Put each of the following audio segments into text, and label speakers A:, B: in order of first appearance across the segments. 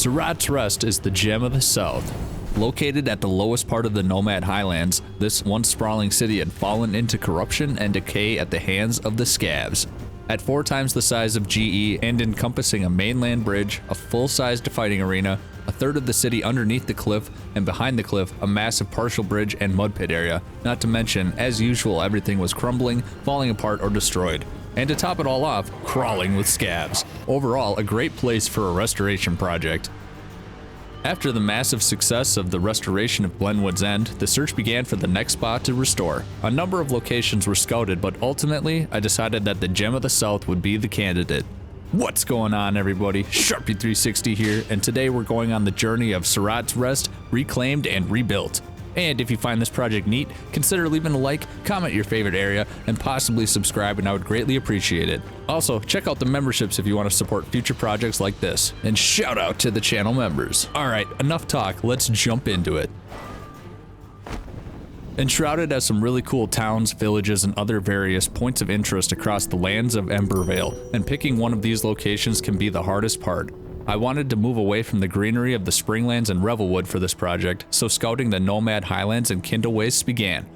A: Surats Rest is the gem of the south. Located at the lowest part of the Nomad Highlands, this once sprawling city had fallen into corruption and decay at the hands of the scavs. At 4 times the size of GE and encompassing a mainland bridge, a full-sized fighting arena, a third of the city underneath the cliff, and behind the cliff, a massive partial bridge and mud pit area. Not to mention, as usual, everything was crumbling, falling apart, or destroyed. And to top it all off, crawling with scavs. Overall, a great place for a restoration project. After the massive success of the restoration of Glenwood's End, the search began for the next spot to restore. A number of locations were scouted, but ultimately, I decided that the Gem of the South would be the candidate. What's going on, everybody? Sharpie360 here, and today we're going on the journey of Surats Rest, reclaimed and rebuilt. And if you find this project neat, consider leaving a like, comment your favorite area, and possibly subscribe, and I would greatly appreciate it. Also, check out the memberships if you want to support future projects like this. And shout out to the channel members. Alright, enough talk, let's jump into it. Enshrouded has some really cool towns, villages, and other various points of interest across the lands of Embervale, and picking one of these locations can be the hardest part. I wanted to move away from the greenery of the Springlands and Revelwood for this project, so scouting the Nomad Highlands and Kindle Wastes began.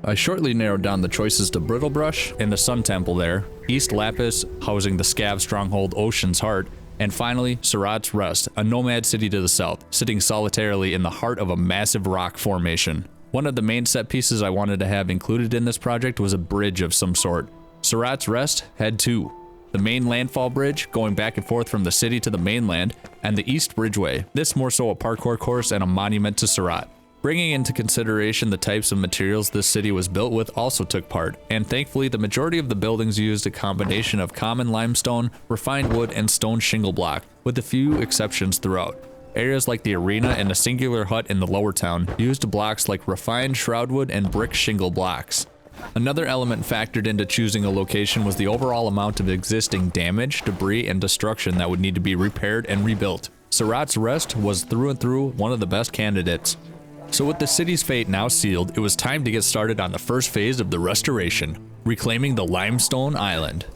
A: I shortly narrowed down the choices to Brittlebrush and the Sun Temple there, East Lapis, housing the Scav stronghold Ocean's Heart, and finally Surats Rest, a nomad city to the south, sitting solitarily in the heart of a massive rock formation. One of the main set pieces I wanted to have included in this project was a bridge of some sort. Surats Rest had 2. The main Landfall Bridge, going back and forth from the city to the mainland, and the East Bridgeway, this more so a parkour course and a monument to Surat. Bringing into consideration the types of materials this city was built with also took part, and thankfully the majority of the buildings used a combination of common limestone, refined wood, and stone shingle block, with a few exceptions throughout. Areas like the arena and a singular hut in the Lowertown used blocks like refined shroud wood and brick shingle blocks. Another element factored into choosing a location was the overall amount of existing damage, debris, and destruction that would need to be repaired and rebuilt. Surats Rest was through and through one of the best candidates. So with the city's fate now sealed, it was time to get started on the first phase of the restoration, reclaiming the Limestone Island.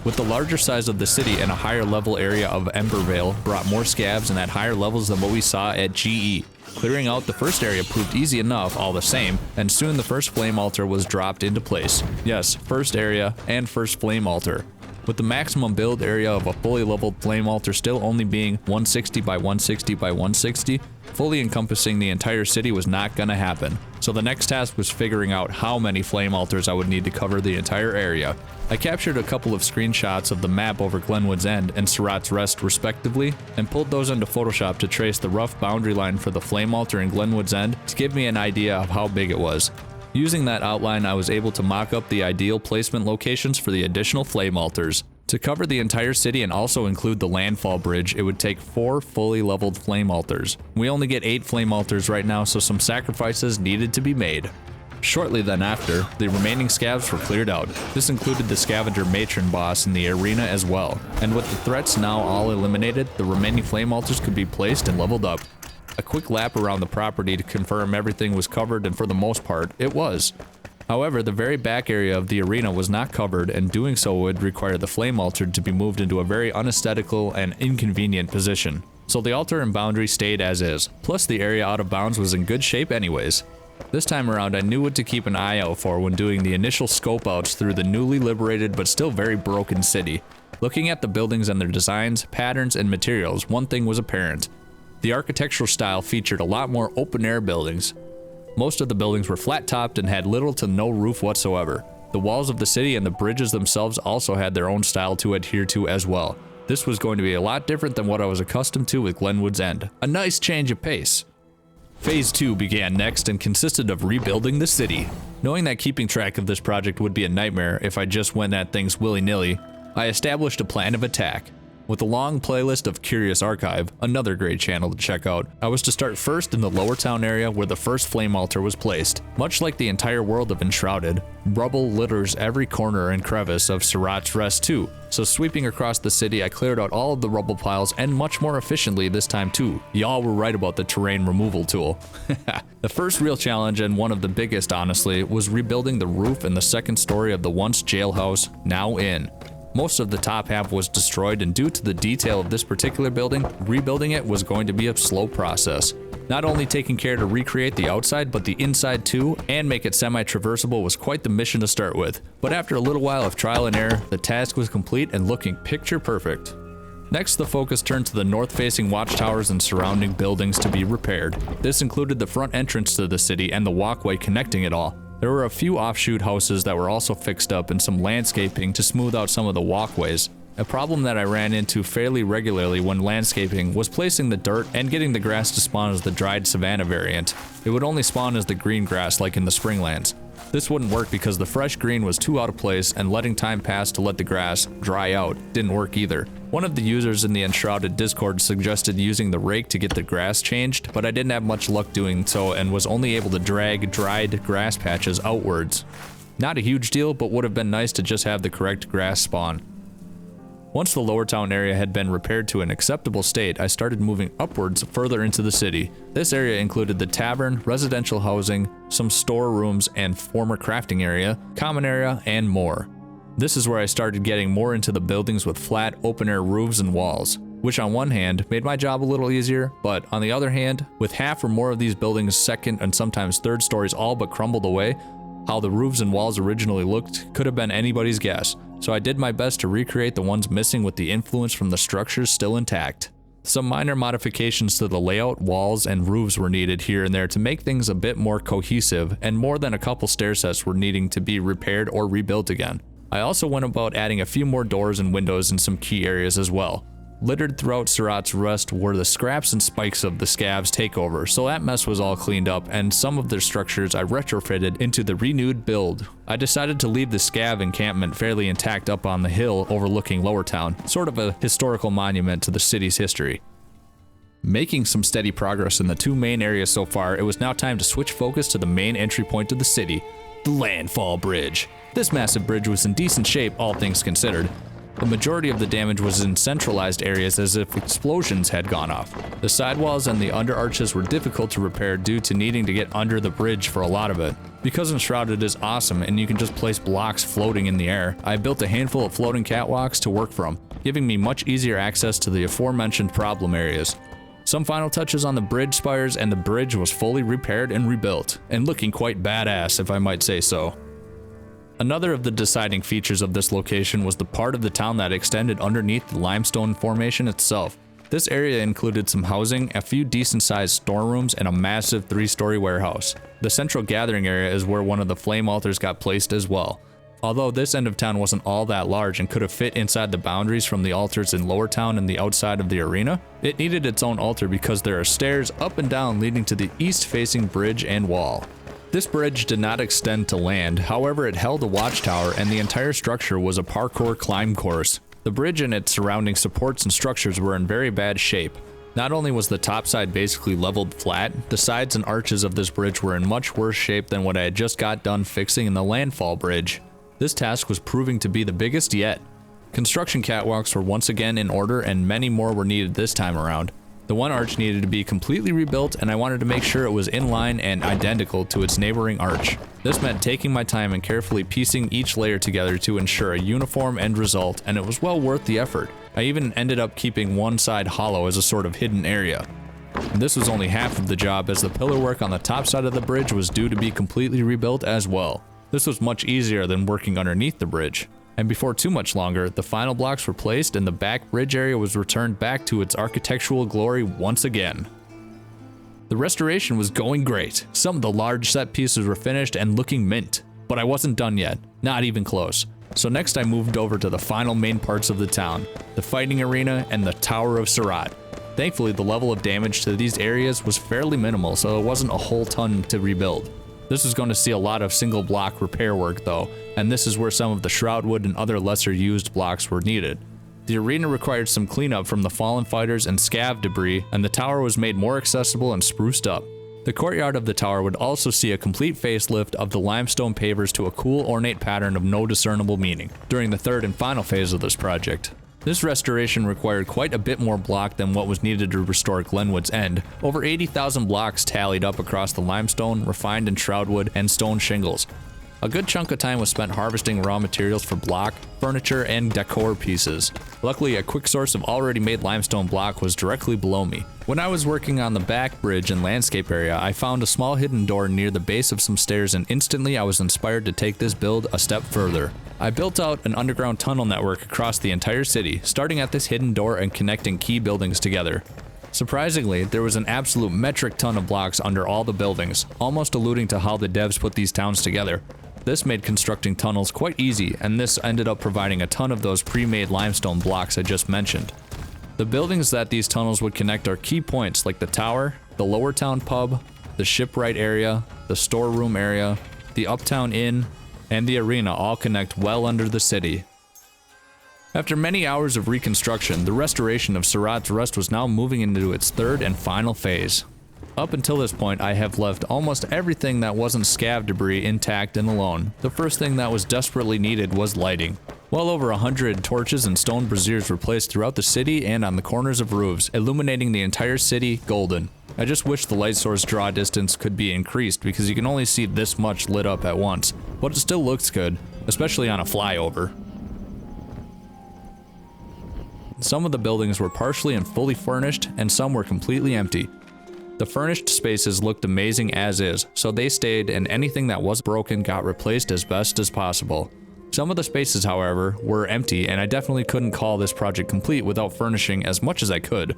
A: With the larger size of the city and a higher level area of Embervale brought more scavs and at higher levels than what we saw at GE. Clearing out the first area proved easy enough all the same, and soon the first flame altar was dropped into place. Yes, first area and first flame altar. With the maximum build area of a fully leveled flame altar still only being 160 by 160 by 160, fully encompassing the entire city was not gonna happen. So the next task was figuring out how many flame altars I would need to cover the entire area. I captured a couple of screenshots of the map over Glenwood's End and Surats Rest respectively, and pulled those into Photoshop to trace the rough boundary line for the flame altar in Glenwood's End to give me an idea of how big it was. Using that outline, I was able to mock up the ideal placement locations for the additional flame altars. To cover the entire city and also include the Landfall Bridge, it would take 4 fully leveled flame altars. We only get 8 flame altars right now, so some sacrifices needed to be made. Shortly then after, the remaining scavs were cleared out. This included the scavenger matron boss in the arena as well. And with the threats now all eliminated, the remaining flame altars could be placed and leveled up. A quick lap around the property to confirm everything was covered, and for the most part, it was. However, the very back area of the arena was not covered, and doing so would require the flame altar to be moved into a very unaesthetical and inconvenient position. So the altar and boundary stayed as is, plus the area out of bounds was in good shape anyways. This time around, I knew what to keep an eye out for when doing the initial scope outs through the newly liberated but still very broken city. Looking at the buildings and their designs, patterns, and materials, one thing was apparent. The architectural style featured a lot more open-air buildings. Most of the buildings were flat-topped and had little to no roof whatsoever. The walls of the city and the bridges themselves also had their own style to adhere to as well. This was going to be a lot different than what I was accustomed to with Glenwood's End. A nice change of pace. Phase 2 began next and consisted of rebuilding the city. Knowing that keeping track of this project would be a nightmare if I just went at things willy-nilly, I established a plan of attack. With a long playlist of Curious Archive, another great channel to check out, I was to start first in the Lowertown area where the first flame altar was placed. Much like the entire world of Enshrouded, rubble litters every corner and crevice of Surats Rest too, so sweeping across the city I cleared out all of the rubble piles and much more efficiently this time too. Y'all were right about the terrain removal tool. The first real challenge, and one of the biggest honestly, was rebuilding the roof and the second story of the once jailhouse, now inn. Most of the top half was destroyed, and due to the detail of this particular building, rebuilding it was going to be a slow process. Not only taking care to recreate the outside, but the inside too, and make it semi-traversable was quite the mission to start with. But after a little while of trial and error, the task was complete and looking picture perfect. Next, the focus turned to the north-facing watchtowers and surrounding buildings to be repaired. This included the front entrance to the city and the walkway connecting it all. There were a few offshoot houses that were also fixed up and some landscaping to smooth out some of the walkways. A problem that I ran into fairly regularly when landscaping was placing the dirt and getting the grass to spawn as the dried savanna variant. It would only spawn as the green grass like in the springlands. This wouldn't work because the fresh green was too out of place, and letting time pass to let the grass dry out didn't work either. One of the users in the Enshrouded Discord suggested using the rake to get the grass changed, but I didn't have much luck doing so and was only able to drag dried grass patches outwards. Not a huge deal, but would have been nice to just have the correct grass spawn. Once the Lowertown area had been repaired to an acceptable state, I started moving upwards further into the city. This area included the tavern, residential housing, some storerooms and former crafting area, common area, and more. This is where I started getting more into the buildings with flat, open-air roofs and walls, which on one hand made my job a little easier, but on the other hand, with half or more of these buildings' second and sometimes third stories all but crumbled away, how the roofs and walls originally looked could have been anybody's guess. So I did my best to recreate the ones missing with the influence from the structures still intact. Some minor modifications to the layout, walls, and roofs were needed here and there to make things a bit more cohesive, and more than a couple stair sets were needing to be repaired or rebuilt again. I also went about adding a few more doors and windows in some key areas as well. Littered throughout Surats Rest were the scraps and spikes of the scavs takeover, so that mess was all cleaned up, and some of their structures I retrofitted into the renewed build. I decided to leave the scav encampment fairly intact up on the hill overlooking Lowertown, sort of a historical monument to the city's history. Making some steady progress in the two main areas so far, it was now time to switch focus to the main entry point of the city, the Landfall Bridge. This massive bridge was in decent shape, all things considered. The majority of the damage was in centralized areas as if explosions had gone off. The sidewalls and the underarches were difficult to repair due to needing to get under the bridge for a lot of it. Because Enshrouded is awesome and you can just place blocks floating in the air, I built a handful of floating catwalks to work from, giving me much easier access to the aforementioned problem areas. Some final touches on the bridge spires and the bridge was fully repaired and rebuilt, and looking quite badass if I might say so. Another of the deciding features of this location was the part of the town that extended underneath the limestone formation itself. This area included some housing, a few decent-sized storerooms, and a massive 3-story warehouse. The central gathering area is where one of the flame altars got placed as well. Although this end of town wasn't all that large and could have fit inside the boundaries from the altars in Lowertown and the outside of the arena, it needed its own altar because there are stairs up and down leading to the east-facing bridge and wall. This bridge did not extend to land, however it held a watchtower and the entire structure was a parkour climb course. The bridge and its surrounding supports and structures were in very bad shape. Not only was the top side basically leveled flat, the sides and arches of this bridge were in much worse shape than what I had just got done fixing in the Landfall Bridge. This task was proving to be the biggest yet. Construction catwalks were once again in order and many more were needed this time around. The one arch needed to be completely rebuilt and I wanted to make sure it was in line and identical to its neighboring arch. This meant taking my time and carefully piecing each layer together to ensure a uniform end result, and it was well worth the effort. I even ended up keeping one side hollow as a sort of hidden area. And this was only half of the job, as the pillar work on the top side of the bridge was due to be completely rebuilt as well. This was much easier than working underneath the bridge. And before too much longer, the final blocks were placed and the back bridge area was returned back to its architectural glory once again. The restoration was going great. Some of the large set pieces were finished and looking mint, but I wasn't done yet, not even close. So next I moved over to the final main parts of the town, the fighting arena and the Tower of Surats. Thankfully, the level of damage to these areas was fairly minimal, so it wasn't a whole ton to rebuild. This is going to see a lot of single block repair work though, and this is where some of the shroud wood and other lesser used blocks were needed. The arena required some cleanup from the fallen fighters and scav debris, and the tower was made more accessible and spruced up. The courtyard of the tower would also see a complete facelift of the limestone pavers to a cool ornate pattern of no discernible meaning during the third and final phase of this project. This restoration required quite a bit more block than what was needed to restore Glenwood's End. Over 80,000 blocks tallied up across the limestone, refined and shroud wood, and stone shingles. A good chunk of time was spent harvesting raw materials for block, furniture, and decor pieces. Luckily, a quick source of already made limestone block was directly below me. When I was working on the back bridge and landscape area, I found a small hidden door near the base of some stairs, and instantly I was inspired to take this build a step further. I built out an underground tunnel network across the entire city, starting at this hidden door and connecting key buildings together. Surprisingly, there was an absolute metric ton of blocks under all the buildings, almost alluding to how the devs put these towns together. This made constructing tunnels quite easy, and this ended up providing a ton of those pre-made limestone blocks I just mentioned. The buildings that these tunnels would connect are key points like the tower, the Lowertown pub, the shipwright area, the storeroom area, the Uptown Inn, and the arena all connect well under the city. After many hours of reconstruction, the restoration of Surats Rest was now moving into its third and final phase. Up until this point, I have left almost everything that wasn't scav debris intact and alone. The first thing that was desperately needed was lighting. Well over 100 torches and stone braziers were placed throughout the city and on the corners of roofs, illuminating the entire city golden. I just wish the light source draw distance could be increased because you can only see this much lit up at once, but it still looks good, especially on a flyover. Some of the buildings were partially and fully furnished, and some were completely empty. The furnished spaces looked amazing as is, so they stayed, and anything that was broken got replaced as best as possible. Some of the spaces, however, were empty, and I definitely couldn't call this project complete without furnishing as much as I could.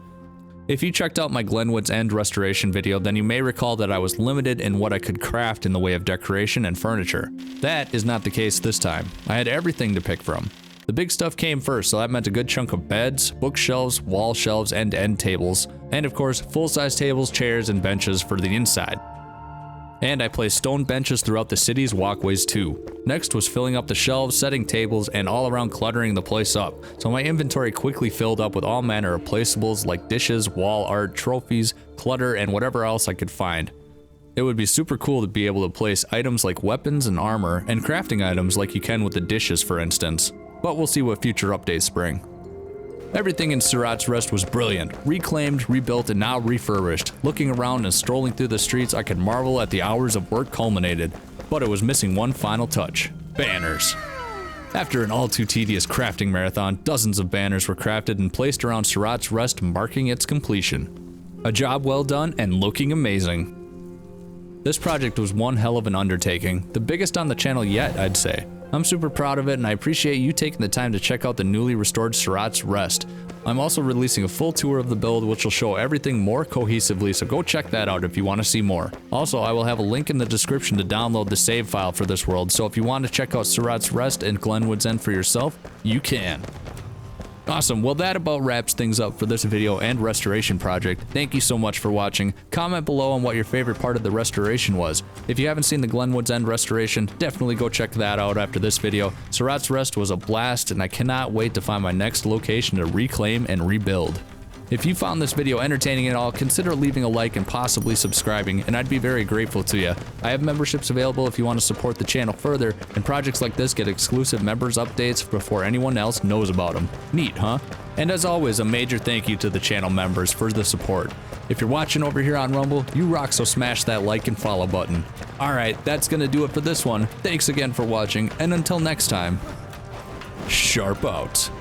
A: If you checked out my Glenwood's End restoration video, then you may recall that I was limited in what I could craft in the way of decoration and furniture. That is not the case this time. I had everything to pick from. The big stuff came first, so that meant a good chunk of beds, bookshelves, wall shelves, and end tables, and of course, full-size tables, chairs, and benches for the inside. And I placed stone benches throughout the city's walkways too. Next was filling up the shelves, setting tables, and all around cluttering the place up, so my inventory quickly filled up with all manner of placeables like dishes, wall art, trophies, clutter, and whatever else I could find. It would be super cool to be able to place items like weapons and armor, and crafting items like you can with the dishes for instance. But we'll see what future updates bring. Everything in Surats Rest was brilliant, reclaimed, rebuilt, and now refurbished. Looking around and strolling through the streets, I could marvel at the hours of work culminated, but it was missing one final touch: banners. After an all too tedious crafting marathon, dozens of banners were crafted and placed around Surats Rest, marking its completion. A job well done and looking amazing. This project was one hell of an undertaking, the biggest on the channel yet, I'd say. I'm super proud of it, and I appreciate you taking the time to check out the newly restored Surats Rest. I'm also releasing a full tour of the build which will show everything more cohesively, so go check that out if you want to see more. Also, I will have a link in the description to download the save file for this world, so if you want to check out Surats Rest and Glenwood's End for yourself, you can. Awesome, well that about wraps things up for this video and restoration project. Thank you so much for watching. Comment below on what your favorite part of the restoration was. If you haven't seen the Glenwood's End restoration, definitely go check that out after this video. Surats Rest was a blast, and I cannot wait to find my next location to reclaim and rebuild. If you found this video entertaining at all, consider leaving a like and possibly subscribing, and I'd be very grateful to you. I have memberships available if you want to support the channel further, and projects like this get exclusive members updates before anyone else knows about them. Neat, huh? And as always, a major thank you to the channel members for the support. If you're watching over here on Rumble, you rock, so smash that like and follow button. Alright, that's gonna do it for this one. Thanks again for watching, and until next time, sharp out.